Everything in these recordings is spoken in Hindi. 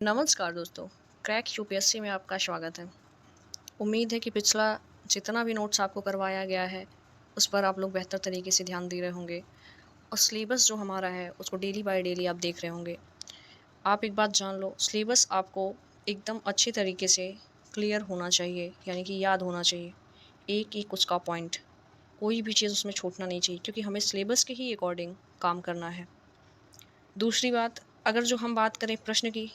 नमस्कार दोस्तों, क्रैक यूपीएससी में आपका स्वागत है। उम्मीद है कि पिछला जितना भी नोट्स आपको करवाया गया है, उस पर आप लोग बेहतर तरीके से ध्यान दे रहे होंगे और सिलेबस जो हमारा है, उसको डेली बाय डेली आप देख रहे होंगे। आप एक बात जान लो, सिलेबस आपको एकदम अच्छे तरीके से क्लियर होना चाहिए, यानी कि याद होना चाहिए। एक-एक उसका पॉइंट, कोई भी चीज़ उसमें छूटना नहीं चाहिए क्योंकि हमें सिलेबस के ही अकॉर्डिंग काम करना है। दूसरी बात, अगर जो हम बात करें प्रश्न की,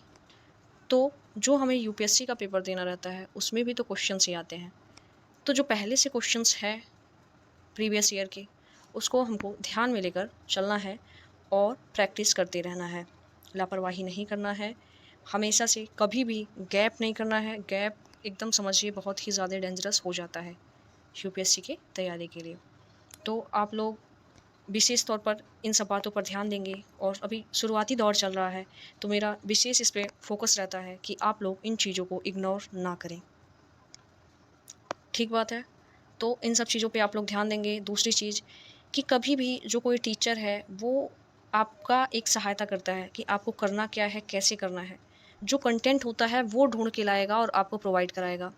तो जो हमें यूपीएससी का पेपर देना रहता है उसमें भी तो क्वेश्चंस ही आते हैं। तो जो पहले से क्वेश्चंस हैं प्रीवियस ईयर के, उसको हमको ध्यान में लेकर चलना है और प्रैक्टिस करते रहना है। लापरवाही नहीं करना है, हमेशा से कभी भी गैप नहीं करना है। गैप एकदम समझिए बहुत ही ज़्यादा डेंजरस हो जाता है यूपीएससी की तैयारी के लिए। तो आप लोग विशेष तौर पर इन सब बातों पर ध्यान देंगे और अभी शुरुआती दौर चल रहा है, तो मेरा विशेष इस पे फ़ोकस रहता है कि आप लोग इन चीज़ों को इग्नोर ना करें। ठीक बात है? तो इन सब चीज़ों पे आप लोग ध्यान देंगे। दूसरी चीज़ कि कभी भी जो कोई टीचर है, वो आपका एक सहायता करता है कि आपको करना क्या है, कैसे करना है। जो कंटेंट होता है, वो ढूँढ के लाएगा और आपको प्रोवाइड कराएगा।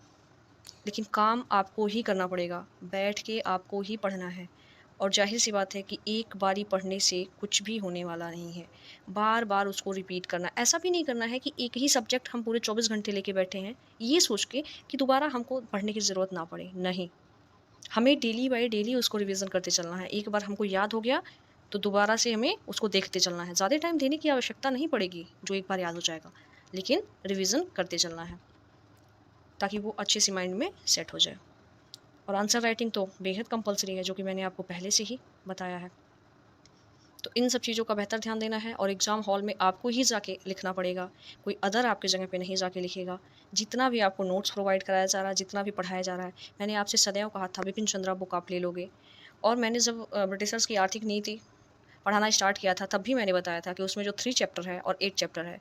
लेकिन काम आपको ही करना पड़ेगा, बैठ के आपको ही पढ़ना है। और ज़ाहिर-सी बात है कि एक बारी पढ़ने से कुछ भी होने वाला नहीं है। बार-बार उसको रिपीट करना, ऐसा भी नहीं करना है कि एक ही सब्जेक्ट हम पूरे 24 घंटे लेके बैठे हैं, ये सोच के कि दोबारा हमको पढ़ने की ज़रूरत ना पड़े, नहीं। हमें डेली बाय डेली उसको रिवीज़न करते चलना है। एक बार हमको याद हो गया, तो दोबारा से हमें उसको देखते चलना है। ज़्यादा टाइम देने की आवश्यकता नहीं पड़ेगी, जो एक बार याद हो जाएगा, लेकिन रिवीज़न करते चलना है, ताकि वो अच्छे से माइंड में सेट हो जाए। और आंसर राइटिंग तो बेहद कंपल्सरी है, जो कि मैंने आपको पहले से ही बताया है। तो इन सब चीज़ों का बेहतर ध्यान देना है और एग्ज़ाम हॉल में आपको ही जाके लिखना पड़ेगा, कोई अदर आपकी जगह पे नहीं जाके लिखेगा। जितना भी आपको नोट्स प्रोवाइड कराया जा रहा है, जितना भी पढ़ाया जा रहा है, मैंने आपसे सदैव कहा था बिपिन चंद्रा बुक आप ले लोगे। और मैंने जब ब्रिटिशर्स की आर्थिक नीति पढ़ाना स्टार्ट किया था, तब भी मैंने बताया था कि उसमें जो 3 चैप्टर है और 8 चैप्टर है।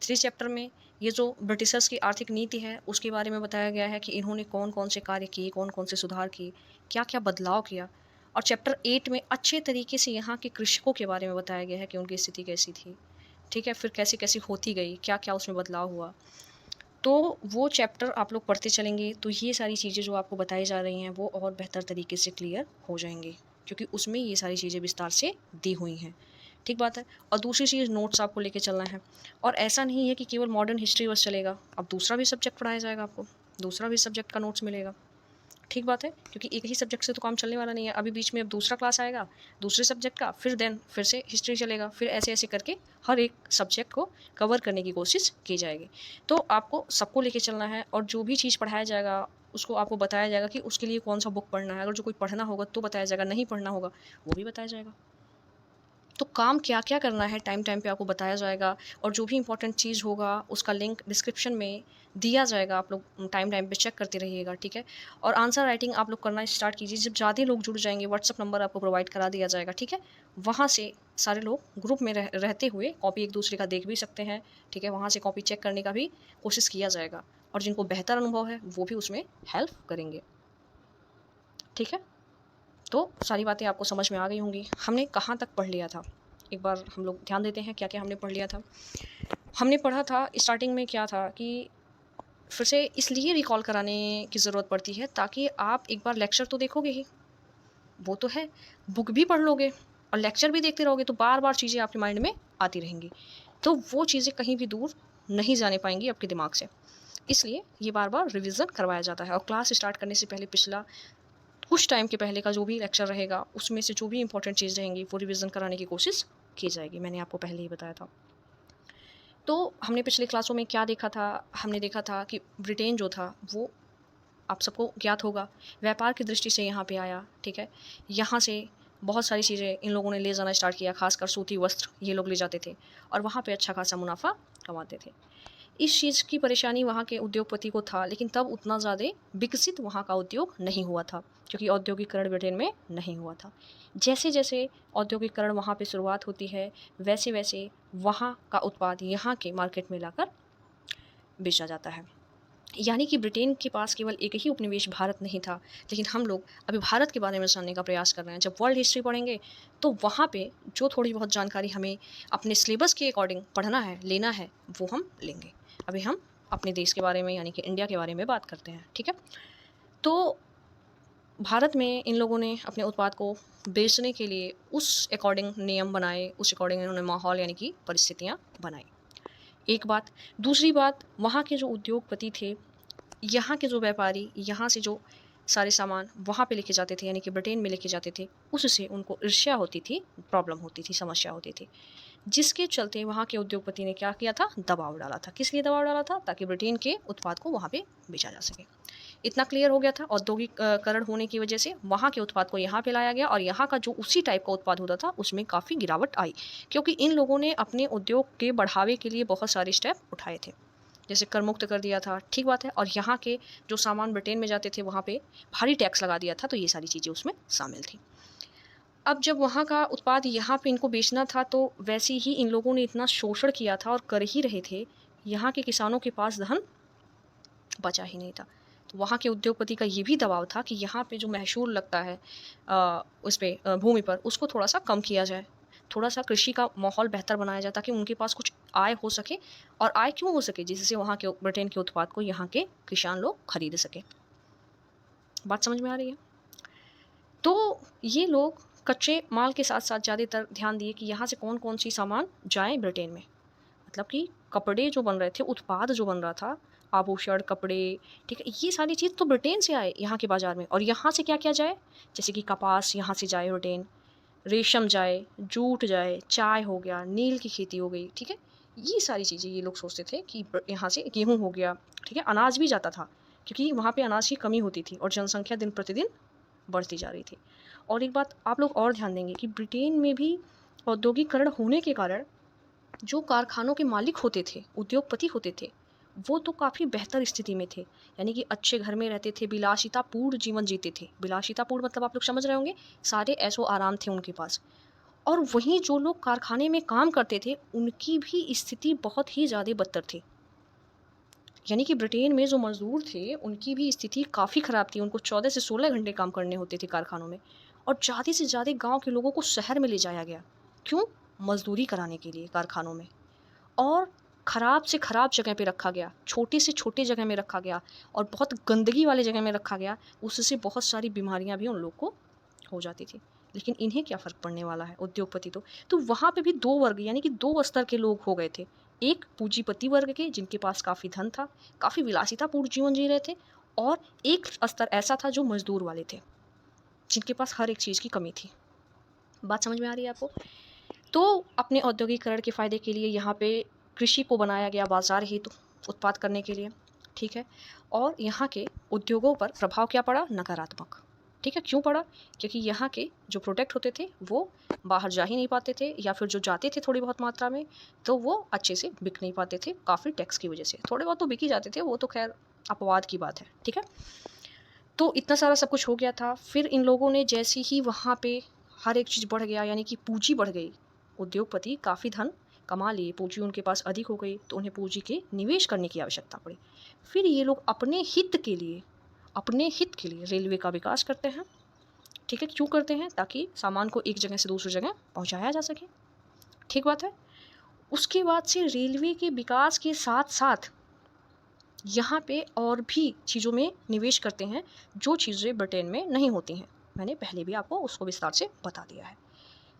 3 चैप्टर में ये जो ब्रिटिशर्स की आर्थिक नीति है, उसके बारे में बताया गया है कि इन्होंने कौन-कौन से कार्य किए, कौन-कौन से सुधार किए, क्या-क्या बदलाव किया। और चैप्टर 8 में अच्छे तरीके से यहाँ के कृषकों के बारे में बताया गया है कि उनकी स्थिति कैसी थी। ठीक है? फिर कैसी-कैसी होती गई, क्या-क्या उसमें बदलाव हुआ। तो वो चैप्टर आप लोग पढ़ते चलेंगे, तो ये सारी चीज़ें जो आपको बताई जा रही हैं, वो और बेहतर तरीके से क्लियर हो जाएँगी, क्योंकि उसमें ये सारी चीज़ें विस्तार से दी हुई हैं। ठीक बात है? और दूसरी चीज़, नोट्स आपको लेके चलना है और ऐसा नहीं है कि केवल मॉडर्न हिस्ट्री बस चलेगा, अब दूसरा भी सब्जेक्ट पढ़ाया जाएगा आपको, दूसरा भी सब्जेक्ट का नोट्स मिलेगा। ठीक बात है? क्योंकि एक ही सब्जेक्ट से तो काम चलने वाला नहीं है। अभी बीच में अब दूसरा क्लास आएगा, दूसरे सब्जेक्ट का, फिर से हिस्ट्री चलेगा, फिर ऐसे-ऐसे करके हर एक सब्जेक्ट को कवर करने की कोशिश की जाएगी। तो आपको सबको लेके चलना है और जो भी चीज़ पढ़ाया जाएगा, उसको आपको बताया जाएगा कि उसके लिए कौन-सा बुक पढ़ना है। अगर जो कोई पढ़ना होगा तो बताया जाएगा, नहीं पढ़ना होगा, वो भी बताया जाएगा। तो काम क्या-क्या करना है टाइम-टाइम पे आपको बताया जाएगा और जो भी इम्पोर्टेंट चीज़ होगा उसका लिंक डिस्क्रिप्शन में दिया जाएगा। आप लोग टाइम-टाइम पे चेक करते रहिएगा, ठीक है? और आंसर राइटिंग आप लोग करना स्टार्ट कीजिए। जब ज़्यादा लोग जुड़ जाएँगे, व्हाट्सएप नंबर आपको प्रोवाइड करा दिया जाएगा, ठीक है? वहाँ से सारे लोग ग्रुप में रहते हुए कॉपी एक-दूसरे का देख भी सकते हैं, ठीक है? वहाँ से कॉपी चेक करने का भी कोशिश किया जाएगा और जिनको बेहतर अनुभव है, वो भी उसमें हेल्प करेंगे, ठीक है? तो सारी बातें आपको समझ में आ गई होंगी। हमने कहाँ तक पढ़ लिया था? एक बार हम लोग ध्यान देते हैं क्या-क्या हमने पढ़ लिया था। हमने पढ़ा था स्टार्टिंग में क्या था कि फिर से इसलिए रिकॉल कराने की ज़रूरत पड़ती है ताकि आप एक बार लेक्चर तो देखोगे ही, वो तो है। बुक भी पढ़ लोगे और लेक्चर भी देखते रहोगे तो बार-बार चीज़ें आपके माइंड में आती रहेंगी। तो वो चीज़ें कहीं भी दूर नहीं जाने पाएँगी आपके दिमाग से। इसलिए ये बार-बार रिवीज़न करवाया जाता है और क्लास स्टार्ट करने से पहले पिछला कुछ टाइम के पहले का जो भी लेक्चर रहेगा, उसमें से जो भी इम्पोर्टेंट चीज़ रहेंगी, वो रिवीज़न कराने की कोशिश की जाएगी। मैंने आपको पहले ही बताया था। तो हमने पिछली क्लासों में क्या देखा था? हमने देखा था कि ब्रिटेन जो था, वो आप सबको ज्ञात होगा, व्यापार की दृष्टि से यहाँ पे आया, ठीक है? यहाँ से बहुत सारी चीज़ें इन लोगों ने ले जाना स्टार्ट किया, ख़ासकर सूती वस्त्र ये लोग ले जाते थे और वहाँ पे अच्छा खासा मुनाफ़ा कमाते थे। इस चीज़ की परेशानी वहाँ के उद्योगपति को था, लेकिन तब उतना ज़्यादा विकसित वहाँ का उद्योग नहीं हुआ था, क्योंकि औद्योगिकरण ब्रिटेन में नहीं हुआ था। जैसे-जैसे औद्योगिकरण वहाँ पे शुरुआत होती है, वैसे-वैसे वहाँ का उत्पाद यहाँ के मार्केट में लाकर बेचा जाता है। यानी कि ब्रिटेन के पास केवल एक ही उपनिवेश भारत नहीं था, लेकिन हम लोग अभी भारत के बारे में जानने का प्रयास कर रहे हैं। जब वर्ल्ड हिस्ट्री पढ़ेंगे, तो वहाँ पे जो थोड़ी बहुत जानकारी हमें अपने सिलेबस के अकॉर्डिंग पढ़ना है, लेना है, वो हम लेंगे। अभी हम अपने देश के बारे में यानी कि इंडिया के बारे में बात करते हैं, ठीक है। तो भारत में इन लोगों ने अपने उत्पाद को बेचने के लिए उस अकॉर्डिंग नियम बनाए, उस अकॉर्डिंग इन्होंने माहौल यानी कि परिस्थितियाँ बनाई। एक बात, दूसरी बात, वहाँ के जो उद्योगपति थे, यहाँ के जो व्यापारी, यहाँ से जो सारे सामान वहाँ पे लेके जाते थे यानी कि ब्रिटेन में लेके जाते थे, उससे उनको ईर्ष्या होती थी, प्रॉब्लम होती थी, समस्या होती थी। जिसके चलते वहाँ के उद्योगपति ने क्या किया था, दबाव डाला था। किस लिए दबाव डाला था? ताकि ब्रिटेन के उत्पाद को वहाँ पे बेचा जा सके। इतना क्लियर हो गया था, औद्योगिकरण होने की वजह से वहाँ के उत्पाद को यहाँ पे लाया गया और यहाँ का जो उसी टाइप का उत्पाद होता था उसमें काफ़ी गिरावट आई, क्योंकि इन लोगों ने अपने उद्योग के बढ़ावे के लिए बहुत सारे स्टेप उठाए थे। जैसे कर मुक्त कर दिया था, ठीक बात है, और यहाँ के जो सामान ब्रिटेन में जाते थे वहाँ पे भारी टैक्स लगा दिया था, तो ये सारी चीज़ें उसमें शामिल थी। अब जब वहाँ का उत्पाद यहाँ पे इनको बेचना था, तो वैसे ही इन लोगों ने इतना शोषण किया था और कर ही रहे थे, यहाँ के किसानों के पास धन बचा ही नहीं था। तो वहाँ के उद्योगपति का ये भी दबाव था कि यहाँ पे जो महसूल लगता है उस पे भूमि पर, उसको थोड़ा-सा कम किया जाए। थोड़ा-सा कृषि का माहौल बेहतर बनाया जाए ताकि उनके पास कुछ आय हो सके, और आय क्यों हो सके? जिससे वहाँ के ब्रिटेन के उत्पाद को यहाँ के किसान लोग खरीद सकें। बात समझ में आ रही है? तो ये लोग कच्चे माल के साथ-साथ ज़्यादातर ध्यान दिए कि यहाँ से कौन-कौन सी सामान जाएँ ब्रिटेन में। मतलब कि कपड़े जो बन रहे थे, उत्पाद जो बन रहा था, आभूषण, कपड़े, ठीक है, ये सारी चीज़ तो ब्रिटेन से आए यहाँ के बाज़ार में, और यहाँ से क्या-क्या जाए? जैसे कि कपास यहाँ से जाए ब्रिटेन, रेशम जाए, जूट जाए, चाय हो गया, नील की खेती हो गई, ठीक है? ये सारी चीज़ें ये लोग सोचते थे कि यहाँ से गेहूँ हो गया, ठीक है? अनाज भी जाता था, क्योंकि वहाँ पे अनाज की कमी होती थी और जनसंख्या दिन प्रतिदिन बढ़ती जा रही थी। और एक बात आप लोग और ध्यान देंगे कि ब्रिटेन में भी औद्योगिकरण होने के कारण जो कारखानों के मालिक होते थे, उद्योगपति होते थे, वो तो काफ़ी बेहतर स्थिति में थे। यानी कि अच्छे घर में रहते थे, विलासितापूर्ण जीवन जीते थे। विलासितापूर्ण मतलब आप लोग समझ रहे होंगे, सारे ऐशो-आराम थे उनके पास। और वहीं जो लोग कारखाने में काम करते थे, उनकी भी स्थिति बहुत ही ज़्यादा बदतर थी। यानी कि ब्रिटेन में जो मज़दूर थे, उनकी भी स्थिति काफ़ी ख़राब थी। उनको 14 से 16 घंटे काम करने होते थे कारखानों में, और ज़्यादा से ज़्यादा गाँव के लोगों को शहर में ले जाया गया। क्यों? मज़दूरी कराने के लिए कारखानों में। और ख़राब से ख़राब जगह पे रखा गया, छोटे से छोटे जगह में रखा गया, और बहुत गंदगी वाले जगह में रखा गया। उससे बहुत सारी बीमारियाँ भी उन लोग को हो जाती थी। लेकिन इन्हें क्या फ़र्क पड़ने वाला है, उद्योगपति तो वहाँ पे भी 2 वर्ग यानी कि 2 स्तर के लोग हो गए थे। एक पूंजीपति वर्ग के जिनके पास काफ़ी धन था, काफ़ी विलासितापूर्ण जीवन जी रहे थे, और एक स्तर ऐसा था जो मज़दूर वाले थे, जिनके पास हर एक चीज़ की कमी थी। बात समझ में आ रही है आपको? तो अपने औद्योगिकरण के फ़ायदे के लिए यहाँ पे कृषि को बनाया गया बाज़ार हेतु उत्पाद करने के लिए, ठीक है? और यहाँ के उद्योगों पर प्रभाव क्या पड़ा? नकारात्मक, ठीक है? क्यों पड़ा? क्योंकि यहाँ के जो प्रोडक्ट होते थे वो बाहर जा ही नहीं पाते थे, या फिर जो जाते थे थोड़ी बहुत मात्रा में, तो वो अच्छे से बिक नहीं पाते थे, काफ़ी टैक्स की वजह से। थोड़े बहुत तो बिक ही जाते थे, वो तो खैर अपवाद की बात है, ठीक है? तो इतना सारा सब कुछ हो गया था। फिर इन लोगों ने जैसे ही वहाँ पे हर एक चीज़ बढ़ गया, यानी कि पूँजी बढ़ गई, उद्योगपति काफ़ी धन कमा लिए, पूँजी उनके पास अधिक हो गई, तो उन्हें पूँजी के निवेश करने की आवश्यकता पड़ी। फिर ये लोग अपने हित के लिए रेलवे का विकास करते हैं, ठीक है? क्यों करते हैं? ताकि सामान को एक जगह से दूसरी जगह पहुँचाया जा सके, ठीक बात है? उसके बाद से रेलवे के विकास के साथ-साथ यहाँ पे और भी चीज़ों में निवेश करते हैं, जो चीज़ें ब्रिटेन में नहीं होती हैं। मैंने पहले भी आपको उसको विस्तार से बता दिया है।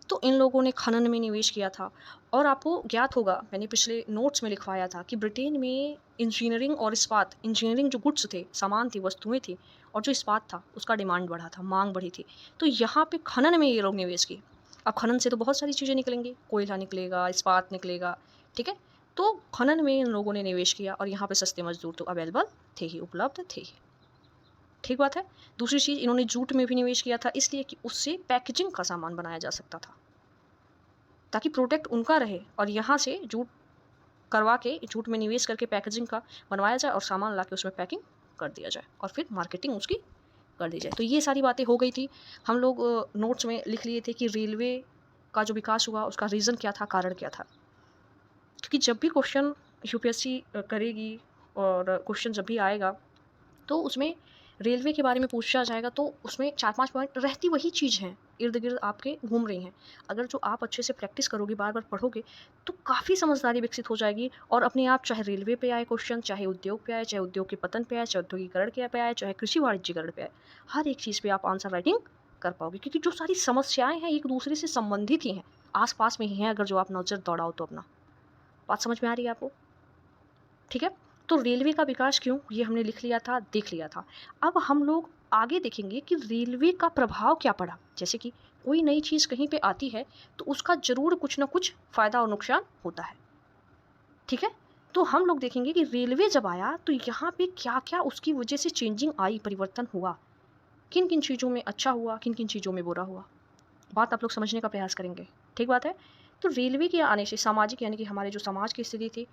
तो इन लोगों ने खनन में निवेश किया था, और आपको ज्ञात होगा, मैंने पिछले नोट्स में लिखवाया था कि ब्रिटेन में इंजीनियरिंग और इस्पात, इंजीनियरिंग जो गुड्स थे, सामान थी, वस्तुएँ थी, और जो इस्पात था, उसका डिमांड बढ़ा था, माँग बढ़ी थी। तो यहाँ पे खनन में ये लोग निवेश किए। अब खनन से तो बहुत सारी चीज़ें निकलेंगी, कोयला निकलेगा, इस्पात निकलेगा, ठीक है? तो खनन में इन लोगों ने निवेश किया, और यहाँ पे सस्ते मज़दूर तो अवेलेबल थे ही, उपलब्ध थे ही। ठीक बात है। दूसरी चीज़, इन्होंने जूट में भी निवेश किया था, इसलिए कि उससे पैकेजिंग का सामान बनाया जा सकता था, ताकि प्रोडक्ट उनका रहे, और यहाँ से जूट करवा के, जूट में निवेश करके पैकेजिंग का बनवाया जाए और सामान ला के उसमें पैकिंग कर दिया जाए, और फिर मार्केटिंग उसकी कर दी जाए। तो ये सारी बातें हो गई थी। हम लोग नोट्स में लिख लिए थे कि रेलवे का जो विकास हुआ उसका रीज़न क्या था, कारण क्या था। क्योंकि जब भी क्वेश्चन यूपीएससी करेगी, और क्वेश्चन जब भी आएगा, तो उसमें रेलवे के बारे में पूछा जाएगा तो उसमें 4-5 पॉइंट रहती वही चीज़ हैं, इर्द-गिर्द आपके घूम रही हैं। अगर जो आप अच्छे से प्रैक्टिस करोगे, बार-बार पढ़ोगे, तो काफ़ी समझदारी विकसित हो जाएगी और अपने आप चाहे रेलवे पे आए क्वेश्चन, चाहे उद्योग पे आए, चाहे उद्योग के पतन पे आए, चाहे औद्योगिकरण के पे आए, चाहे कृषि वाणिज्यीकरण पे आए, हर एक चीज़ पे आप आंसर राइटिंग कर पाओगे क्योंकि जो सारी समस्याएँ हैं एक-दूसरे से संबंधित ही हैं, आस-पास में ही हैं अगर जो आप नज़र दौड़ाओ तो अपना। बात समझ में आ रही है आपको? ठीक है? तो रेलवे का विकास क्यों, ये हमने लिख लिया था, देख लिया था। अब हम लोग आगे देखेंगे कि रेलवे का प्रभाव क्या पड़ा। जैसे कि कोई नई चीज़ कहीं पे आती है तो उसका ज़रूर कुछ ना कुछ फ़ायदा और नुकसान होता है। ठीक है? तो हम लोग देखेंगे कि रेलवे जब आया तो यहाँ पे क्या-क्या उसकी वजह से चेंजिंग आई, परिवर्तन हुआ। किन-किन चीज़ों में अच्छा हुआ, किन-किन चीज़ों में बुरा हुआ। बात आप लोग समझने का प्रयास करेंगे। ठीक बात है? तो रेलवे के आने से सामाजिक यानी कि हमारे जो समाज की स्थिति थी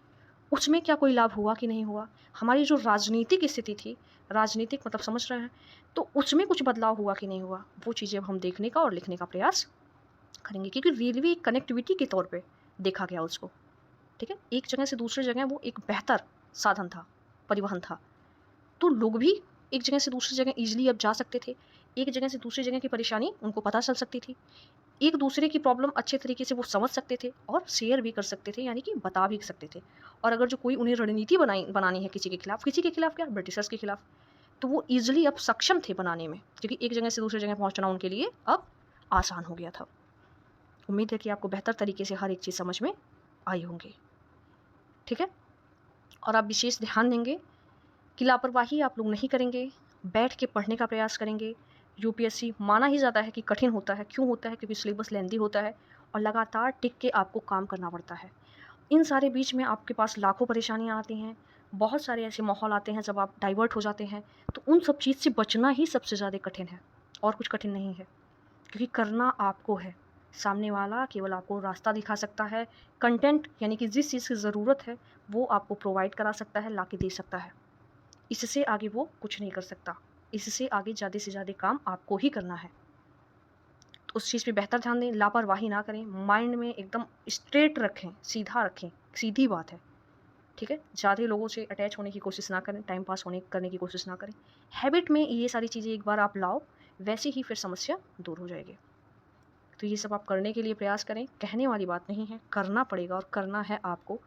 उसमें क्या कोई लाभ हुआ कि नहीं हुआ? हमारी जो राजनीतिक स्थिति थी, राजनीतिक मतलब समझ रहे हैं, तो उसमें कुछ बदलाव हुआ कि नहीं हुआ? वो चीज़ें अब हम देखने का और लिखने का प्रयास करेंगे क्योंकि रेलवे कनेक्टिविटी के तौर पे देखा गया उसको, ठीक है? एक जगह से दूसरी जगह वो एक बेहतर साधन था, परिवहन था। तो लोग भी एक जगह से दूसरी जगह ईज़िली अब जा सकते थे। एक जगह से दूसरी जगह की परेशानी उनको पता चल सकती थी। एक दूसरे की प्रॉब्लम अच्छे तरीके से वो समझ सकते थे और शेयर भी कर सकते थे यानी कि बता भी सकते थे। और अगर जो कोई उन्हें रणनीति बनानी है किसी के खिलाफ क्या ब्रिटिशर्स के खिलाफ, तो वो ईज़िली अब सक्षम थे बनाने में क्योंकि एक जगह से दूसरी जगह पहुँचना उनके लिए अब आसान हो गया था। उम्मीद है कि आपको बेहतर तरीके से हर एक चीज़ समझ में आई होंगी। ठीक है? और आप विशेष ध्यान देंगे कि लापरवाही आप लोग नहीं करेंगे, बैठ के पढ़ने का प्रयास करेंगे। यूपीएससी माना ही जाता है कि कठिन होता है, क्यों होता है? क्योंकि सिलेबस लेंथी होता है और लगातार टिक के आपको काम करना पड़ता है। इन सारे बीच में आपके पास लाखों परेशानियाँ आती हैं, बहुत सारे ऐसे माहौल आते हैं जब आप डाइवर्ट हो जाते हैं, तो उन सब चीज़ से बचना ही सबसे ज़्यादा कठिन है और कुछ कठिन नहीं है, क्योंकि करना आपको है। सामने वाला केवल आपको रास्ता दिखा सकता है, कंटेंट यानी कि जिस चीज़ की ज़रूरत है, वो आपको प्रोवाइड करा सकता है, ला के दे सकता है। इससे आगे वो कुछ नहीं कर सकता। इससे आगे ज़्यादा से ज़्यादा काम आपको ही करना है। तो उस चीज़ पे बेहतर ध्यान दें, लापरवाही ना करें, माइंड में एकदम स्ट्रेट रखें, सीधा रखें, सीधी बात है, ठीक है? ज़्यादा लोगों से अटैच होने की कोशिश ना करें, टाइम पास करने की कोशिश ना करें। हैबिट में ये सारी चीज़ें एक बार आप लाओ, वैसे ही फिर समस्या दूर हो जाएगी। तो ये सब आप करने के लिए प्रयास करें, कहने वाली बात नहीं है, करना पड़ेगा और करना है आपको,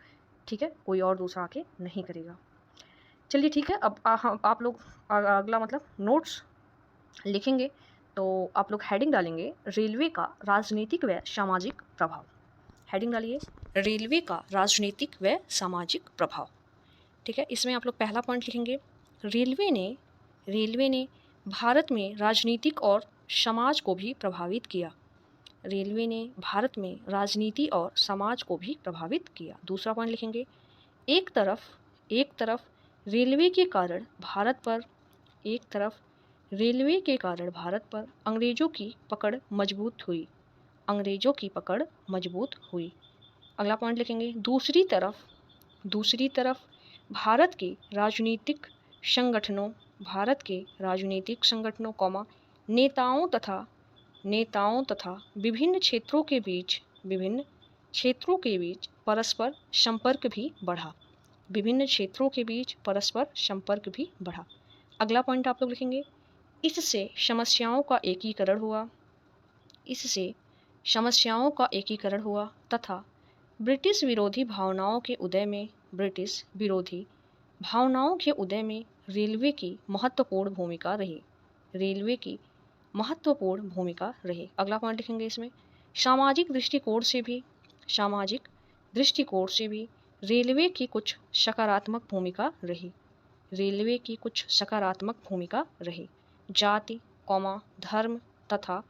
ठीक है? कोई और दूसरा आके नहीं करेगा। चलिए ठीक है, अब आप लोग अगला मतलब नोट्स लिखेंगे तो आप लोग हेडिंग डालेंगे रेलवे का राजनीतिक व सामाजिक प्रभाव। हेडिंग डालिए रेलवे का राजनीतिक व सामाजिक प्रभाव। ठीक है, इसमें आप लोग पहला पॉइंट लिखेंगे रेलवे ने भारत में राजनीतिक और समाज को भी प्रभावित किया। रेलवे ने भारत में राजनीति और समाज को भी प्रभावित किया। दूसरा पॉइंट लिखेंगे एक तरफ रेलवे के कारण भारत पर अंग्रेज़ों की पकड़ मजबूत हुई। अगला पॉइंट लिखेंगे दूसरी तरफ भारत के राजनीतिक संगठनों नेताओं तथा विभिन्न क्षेत्रों के बीच परस्पर संपर्क भी बढ़ा। अगला पॉइंट आप लोग लिखेंगे इससे समस्याओं का एकीकरण हुआ तथा ब्रिटिश विरोधी भावनाओं के उदय में रेलवे की महत्वपूर्ण भूमिका रही। अगला पॉइंट लिखेंगे इसमें सामाजिक दृष्टिकोण से भी रेलवे की कुछ सकारात्मक भूमिका रही। जाति, धर्म तथा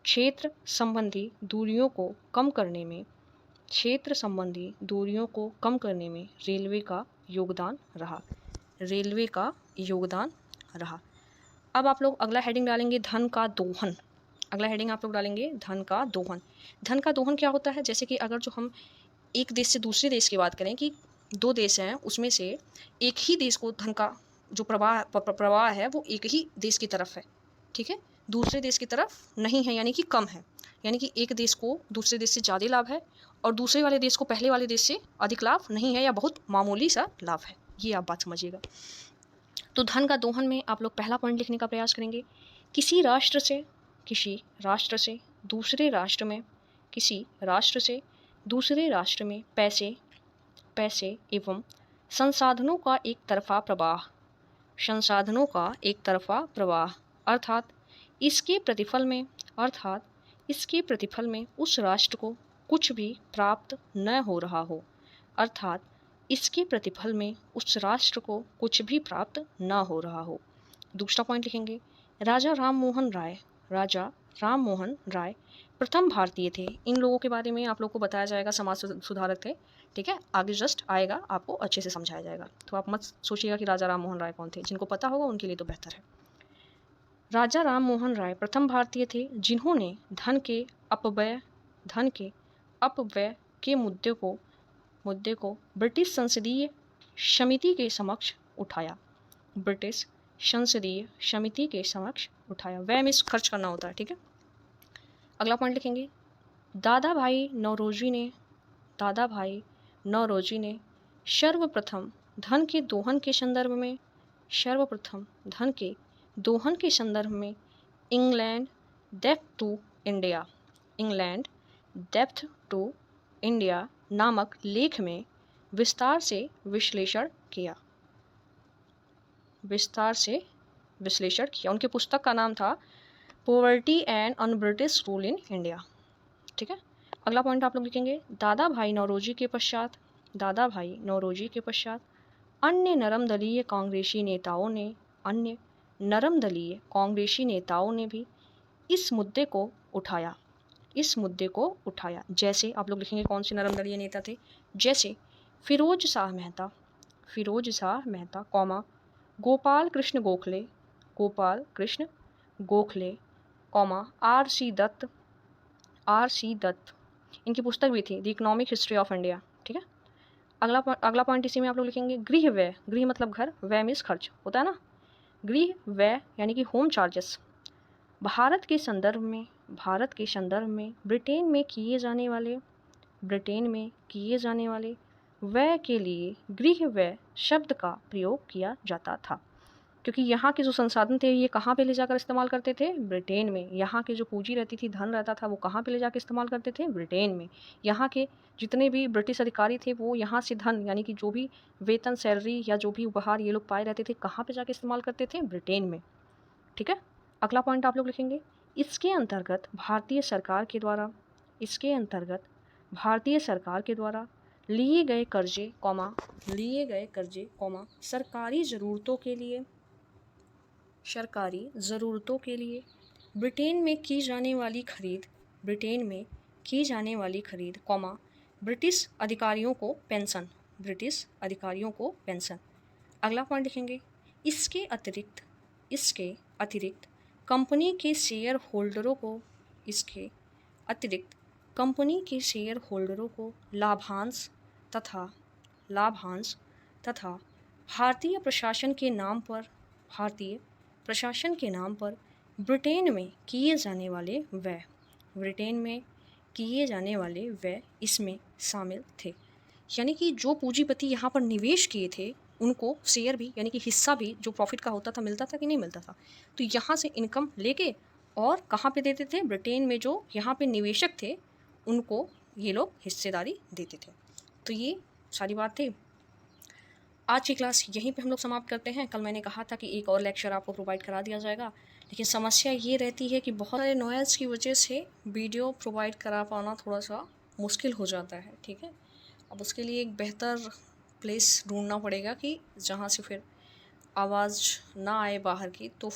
क्षेत्र संबंधी दूरियों को कम करने में रेलवे का योगदान रहा। अब आप लोग अगला हेडिंग डालेंगे धन का दोहन। धन का दोहन क्या होता है? जैसे कि अगर जो हम एक देश से दूसरे देश की बात करें कि 2 देश हैं, उसमें से एक ही देश को धन का जो प्रवाह है वो एक ही देश की तरफ है, ठीक है? दूसरे देश की तरफ नहीं है यानी कि कम है। यानी कि एक देश को दूसरे देश से ज़्यादा लाभ है और दूसरे वाले देश को पहले वाले देश से अधिक लाभ नहीं है या बहुत मामूली सा लाभ है। ये आप बात समझिएगा। तो धन का दोहन में आप लोग पहला पॉइंट लिखने का प्रयास करेंगे, किसी राष्ट्र से दूसरे राष्ट्र में, किसी राष्ट्र से दूसरे राष्ट्र में पैसे एवं संसाधनों का एक तरफा प्रवाह, संसाधनों का एक तरफा प्रवाह, अर्थात इसके प्रतिफल में उस राष्ट्र को कुछ भी प्राप्त न हो रहा हो, अर्थात इसके प्रतिफल में उस राष्ट्र को कुछ भी प्राप्त न हो रहा हो। दूसरा पॉइंट लिखेंगे, राजा राम मोहन राय प्रथम भारतीय थे। इन लोगों के बारे में आप लोग को बताया जाएगा, समाज सुधारक थे, ठीक है, आगे जस्ट आएगा, आपको अच्छे से समझाया जाएगा, तो आप मत सोचिएगा कि राजा राम मोहन राय कौन थे, जिनको पता होगा उनके लिए तो बेहतर है। राजा राम मोहन राय प्रथम भारतीय थे जिन्होंने धन के अपव्यय के मुद्दे को ब्रिटिश संसदीय समिति के समक्ष उठाया, ब्रिटिश संसदीय समिति के समक्ष उठाया। व्यय में खर्च करना होता है, ठीक है। अगला पॉइंट लिखेंगे, दादा भाई नौरोजी ने सर्वप्रथम धन के दोहन के संदर्भ में इंग्लैंड डेप्थ टू इंडिया नामक लेख में विस्तार से विश्लेषण किया। उनके पुस्तक का नाम था poverty and un British rule in India, ठीक है। अगला पॉइंट आप लोग लिखेंगे, दादा भाई नौरोजी के पश्चात अन्य नरमदलीय कांग्रेसी नेताओं ने भी इस मुद्दे को उठाया। जैसे आप लोग लिखेंगे कौन से नरमदलीय नेता थे, जैसे फिरोज शाह मेहता, गोपाल कृष्ण गोखले, आर सी दत्त, इनकी पुस्तक भी थी the economic history of India, ठीक है। अगला पॉइंट इसी में आप लोग लिखेंगे, गृह मतलब घर, व्यय मीन्स खर्च होता है ना, गृह व्यय यानी कि होम चार्जेस भारत के संदर्भ में ब्रिटेन में किए जाने वाले व्यय के लिए गृह व्यय शब्द का प्रयोग किया जाता था, क्योंकि यहाँ के जो संसाधन थे ये कहाँ पे ले जाकर इस्तेमाल करते थे, ब्रिटेन में। यहाँ के जो पूंजी रहती थी, धन रहता था, वो कहाँ पे ले जाकर इस्तेमाल करते थे, ब्रिटेन में। यहाँ के जितने भी ब्रिटिश अधिकारी थे वो यहाँ से धन यानी कि जो भी वेतन, सैलरी या जो भी उपहार ये लोग पाए रहते थे, कहाँ पे जाकर इस्तेमाल करते थे, ब्रिटेन में, ठीक है। अगला पॉइंट आप लोग लिखेंगे, इसके अंतर्गत भारतीय सरकार के द्वारा लिए गए कर्जे, सरकारी ज़रूरतों के लिए ब्रिटेन में की जाने वाली खरीद, ब्रिटिश अधिकारियों को पेंशन। अगला पॉइंट लिखेंगे, इसके अतिरिक्त कंपनी के शेयर होल्डरों को लाभांश तथा भारतीय प्रशासन के नाम पर ब्रिटेन में किए जाने वाले व्यय इसमें शामिल थे। यानी कि जो पूंजीपति यहाँ पर निवेश किए थे उनको शेयर भी यानी कि हिस्सा भी जो प्रॉफिट का होता था मिलता था कि नहीं मिलता था, तो यहाँ से इनकम लेके और कहाँ पे देते थे, ब्रिटेन में जो यहाँ पे निवेशक थे उनको ये लोग हिस्सेदारी देते थे। तो ये सारी बात थी। आज की क्लास यहीं पे हम लोग समाप्त करते हैं। कल मैंने कहा था कि एक और लेक्चर आपको प्रोवाइड करा दिया जाएगा, लेकिन समस्या ये रहती है कि बहुत सारे नॉइज़ की वजह से वीडियो प्रोवाइड करा पाना थोड़ा सा मुश्किल हो जाता है, ठीक है। अब उसके लिए एक बेहतर प्लेस ढूंढना पड़ेगा कि जहाँ से फिर आवाज़ ना आए बाहर की, तो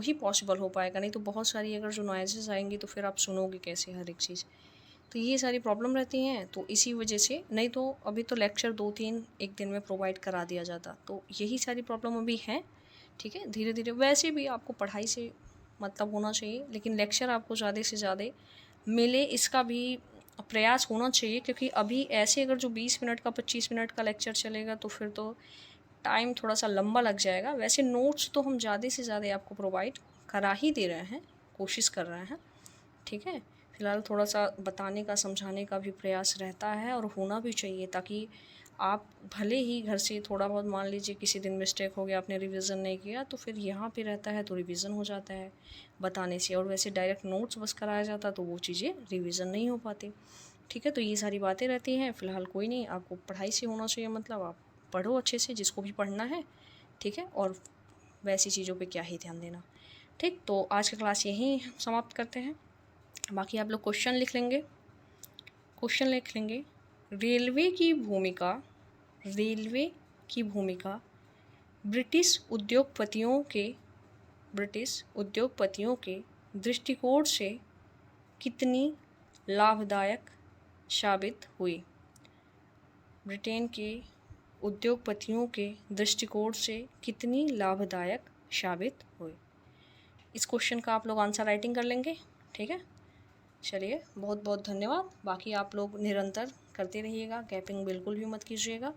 ही पॉसिबल हो पाएगा, नहीं तो बहुत सारी अगर जो नॉइज़ेस आएंगी तो फिर आप सुनोगे कैसे हर एक चीज़। तो ये सारी प्रॉब्लम रहती हैं, तो इसी वजह से, नहीं तो अभी तो लेक्चर 2-3 एक दिन में प्रोवाइड करा दिया जाता। तो यही सारी प्रॉब्लम अभी हैं, ठीक है। धीरे धीरे वैसे भी आपको पढ़ाई से मतलब होना चाहिए, लेकिन लेक्चर आपको ज़्यादा से ज़्यादा मिले इसका भी प्रयास होना चाहिए, क्योंकि अभी ऐसे अगर जो 20 मिनट का 25 मिनट का लेक्चर चलेगा तो फिर तो टाइम थोड़ा सा लंबा लग जाएगा। वैसे नोट्स तो हम ज़्यादा से ज़्यादा आपको प्रोवाइड करा ही दे रहे हैं, कोशिश कर रहे हैं, ठीक है। फ़िलहाल थोड़ा सा बताने का, समझाने का भी प्रयास रहता है और होना भी चाहिए, ताकि आप भले ही घर से थोड़ा बहुत मान लीजिए किसी दिन मिस्टेक हो गया, आपने रिवीजन नहीं किया, तो फिर यहाँ पे रहता है तो रिवीजन हो जाता है बताने से। और वैसे डायरेक्ट नोट्स बस कराया जाता तो वो चीज़ें रिवीजन नहीं हो पाती। ठीक है, तो ये सारी बातें रहती हैं। फ़िलहाल कोई नहीं, आपको पढ़ाई से होना चाहिए, मतलब आप पढ़ो अच्छे से जिसको भी पढ़ना है। ठीक है, और वैसी चीज़ों पे क्या ही ध्यान देना। ठीक, तो आज का क्लास यहीं समाप्त करते हैं। बाकी आप लोग क्वेश्चन लिख लेंगे। क्वेश्चन लिख लेंगे, रेलवे की भूमिका ब्रिटिश उद्योगपतियों के दृष्टिकोण से कितनी लाभदायक साबित हुई। ब्रिटेन के उद्योगपतियों के दृष्टिकोण से कितनी लाभदायक साबित हुई। इस क्वेश्चन का आप लोग आंसर राइटिंग कर लेंगे। ठीक है, चलिए बहुत बहुत धन्यवाद। बाकी आप लोग निरंतर करते रहिएगा, गैपिंग बिल्कुल भी मत कीजिएगा।